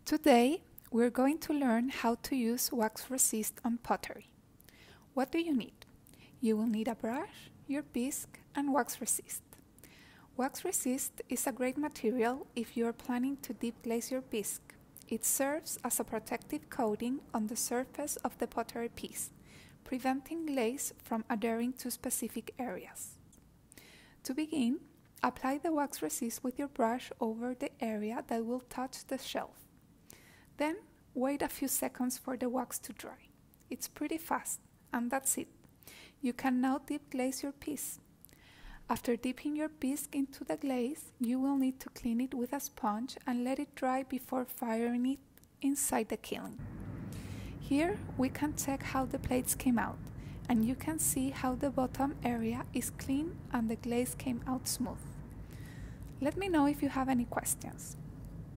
Today, we're going to learn how to use wax resist on pottery. What do you need? You will need a brush, your bisque, and wax resist. Wax resist is a great material if you are planning to dip glaze your bisque. It serves as a protective coating on the surface of the pottery piece, preventing glaze from adhering to specific areas. To begin, apply the wax resist with your brush over the area that will touch the shelf. Then, wait a few seconds for the wax to dry. It's pretty fast, and that's it. You can now dip glaze your piece. After dipping your bisque into the glaze, you will need to clean it with a sponge and let it dry before firing it inside the kiln. Here we can check how the plates came out, and you can see how the bottom area is clean and the glaze came out smooth. Let me know if you have any questions.